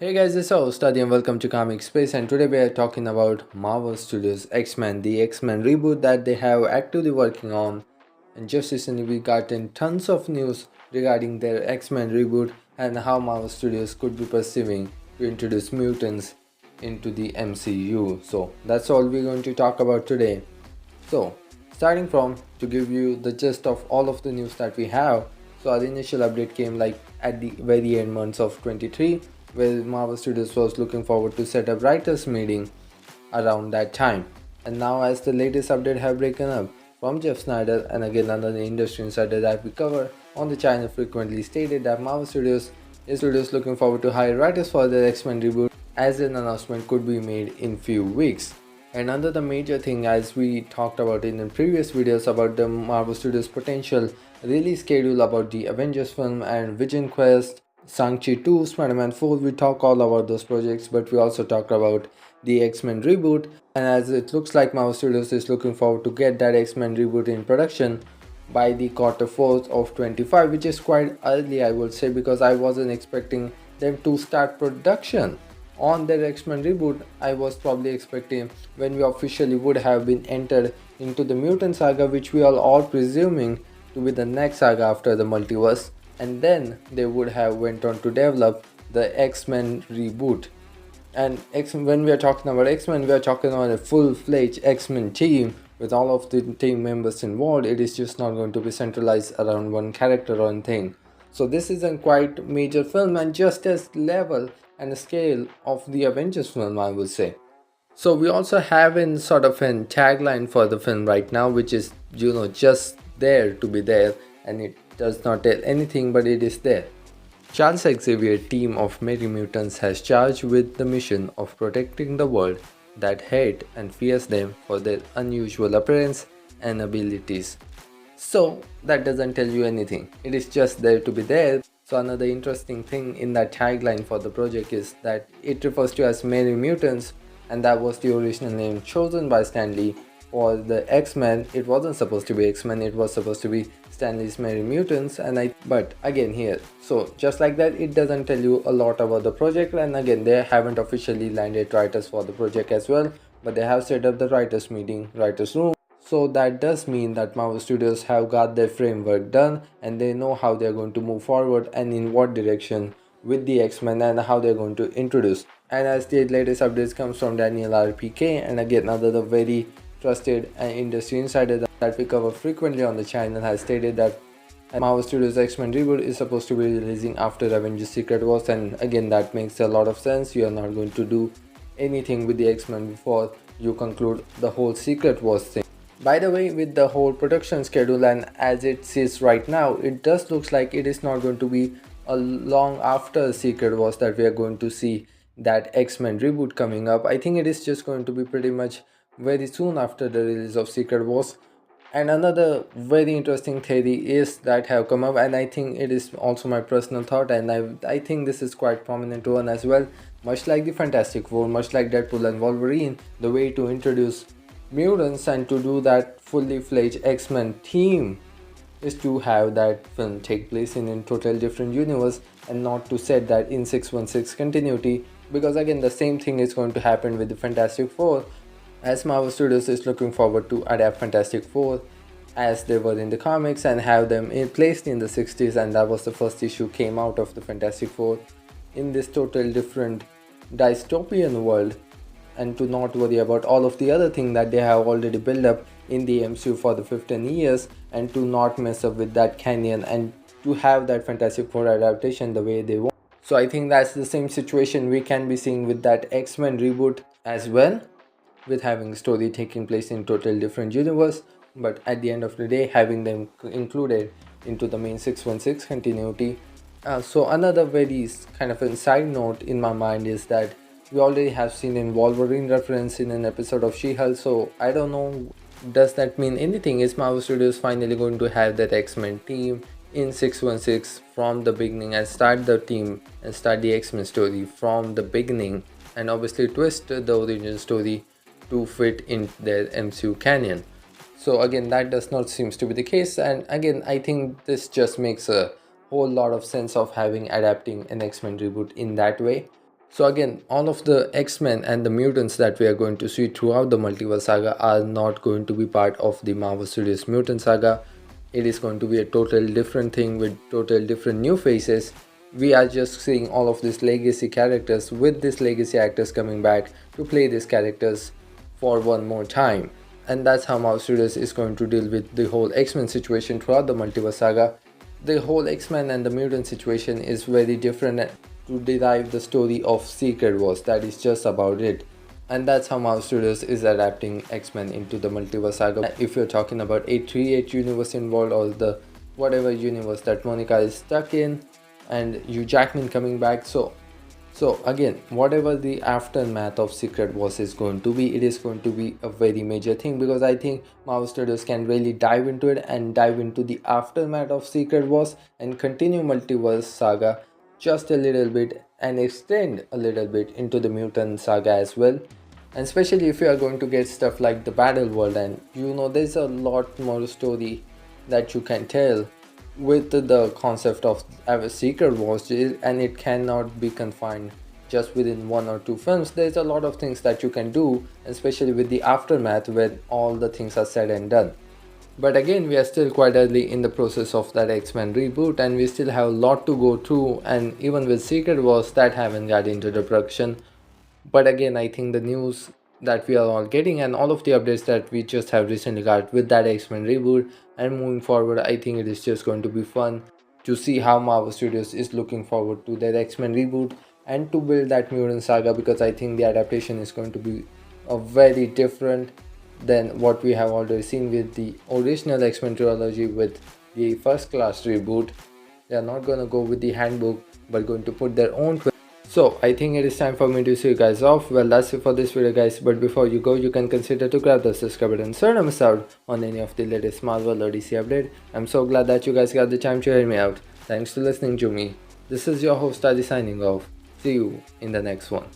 Hey guys, this is our study and welcome to Comic Space, and today we are talking about Marvel Studios X-Men, the X-Men reboot that they have actively working on. And just recently we got in tons of news regarding their X-Men reboot and how Marvel Studios could be pursuing to introduce mutants into the MCU. So that's all we're going to talk about today. So, starting from to give you the gist of all of the news that we have. So, our initial update came like at the very end months of 23, where Marvel Studios was looking forward to set up writers meeting around that time. And now, as the latest update have broken up from Jeff Snyder, and again another industry insider that we cover on the channel frequently stated that Marvel Studios is looking forward to hire writers for their X-Men reboot, as an announcement could be made in few weeks. And another major thing, as we talked about in previous videos about the Marvel Studios potential release schedule about the Avengers film and Vision Quest, Shang-Chi 2, Spider-Man 4, we talk all about those projects, but we also talked about the X-Men reboot. And as it looks like Marvel Studios is looking forward to get that X-Men reboot in production by the quarter 4th of 25, which is quite early, I would say, because I wasn't expecting them to start production on their X-Men reboot. I was probably expecting when we officially would have been entered into the mutant saga, which we are all presuming to be the next saga after the multiverse, and then they would have went on to develop the X-Men reboot. And when we are talking about X-Men, we are talking about a full-fledged X-Men team with all of the team members involved. It is just not going to be centralized around one character or anything. So this is a quite major film and just as level and scale of the Avengers film, I would say. So we also have in sort of a tagline for the film right now, which is just there to be there, and it does not tell anything, but it is there. Charles Xavier team of merry mutants has charged with the mission of protecting the world that hate and fears them for their unusual appearance and abilities. So that doesn't tell you anything, it is just there to be there. So another interesting thing in that tagline for the project is that it refers to as merry mutants, and that was the original name chosen by Stan Lee for the X-Men. It wasn't supposed to be X-Men, it was supposed to be Stan Lee's Merry Mutants, but again here, so just like that, it doesn't tell you a lot about the project. And again, they haven't officially landed writers for the project as well, but they have set up the writers meeting, writers room. So that does mean that Marvel Studios have got their framework done and they know how they're going to move forward and in what direction with the X-Men and how they're going to introduce. And as the latest updates comes from Daniel RPK, and again another very trusted industry insider that we cover frequently on the channel, has stated that Marvel Studios X-Men reboot is supposed to be releasing after Avengers Secret Wars. And again, that makes a lot of sense. You are not going to do anything with the X-Men before you conclude the whole Secret Wars thing. By the way, with the whole production schedule and as it is right now, it does looks like it is not going to be a long after Secret Wars that we are going to see that X-Men reboot coming up. I think it is just going to be pretty much very soon after the release of Secret Wars. And another very interesting theory is that have come up, and I think it is also my personal thought, and I think this is quite prominent one as well. Much like the Fantastic Four, much like Deadpool and Wolverine, the way to introduce mutants and to do that fully fledged X-Men team is to have that film take place in a total different universe and not to set that in 616 continuity, because again the same thing is going to happen with the Fantastic Four, as Marvel Studios is looking forward to adapt Fantastic Four as they were in the comics and have them placed in the 60s, and that was the first issue came out of the Fantastic Four in this total different dystopian world, and to not worry about all of the other things that they have already built up in the MCU for the 15 years, and to not mess up with that canon and to have that Fantastic Four adaptation the way they want. So I think that's the same situation we can be seeing with that X-Men reboot as well, with having story taking place in total different universe, but at the end of the day having them included into the main 616 continuity. So another very kind of a side note in my mind is that we already have seen in Wolverine reference in an episode of She-Hulk, so I don't know, does that mean anything? Is Marvel Studios finally going to have that X-Men team in 616 from the beginning and start the team and start the X-Men story from the beginning, and obviously twist the origin story to fit in their MCU canon? So again, that does not seems to be the case, and again I think this just makes a whole lot of sense of having adapting an X-Men reboot in that way. So again, all of the X-Men and the mutants that we are going to see throughout the multiverse saga are not going to be part of the Marvel Studios mutant saga. It is going to be a total different thing with total different new faces. We are just seeing all of these legacy characters with these legacy actors coming back to play these characters for one more time. And that's how Marvel Studios is going to deal with the whole X-Men situation throughout the multiverse saga. The whole X-Men and the mutant situation is very different to derive the story of Secret Wars. That is just about it. And that's how Marvel Studios is adapting X-Men into the multiverse saga. If you're talking about 838 universe involved, or the whatever universe that Monica is stuck in, and Hugh Jackman coming back, so again, whatever the aftermath of Secret Wars is going to be, it is going to be a very major thing, because I think Marvel Studios can really dive into it and dive into the aftermath of Secret Wars and continue multiverse saga just a little bit and extend a little bit into the mutant saga as well. And especially if you are going to get stuff like the battle world, and there's a lot more story that you can tell with the concept of Secret Wars, and it cannot be confined just within one or two films. There's a lot of things that you can do, especially with the aftermath when all the things are said and done. But again, we are still quite early in the process of that X-Men reboot, and we still have a lot to go through, and even with Secret Wars that haven't got into the production. But again, I think the news that we are all getting and all of the updates that we just have recently got with that X-Men reboot and moving forward, I think it is just going to be fun to see how Marvel Studios is looking forward to their X-Men reboot and to build that mutant saga, because I think the adaptation is going to be a very different than what we have already seen with the original X-Men trilogy with the First Class reboot. They are not going to go with the handbook but going to put their own twist. So I think it is time for me to see you guys off. Well, that's it for this video guys, but before you go, you can consider to grab the subscribe button so don't miss out on any of the latest Marvel or DC update. I'm so glad that you guys got the time to hear me out. Thanks for listening to me. This is your host Adi signing off. See you in the next one.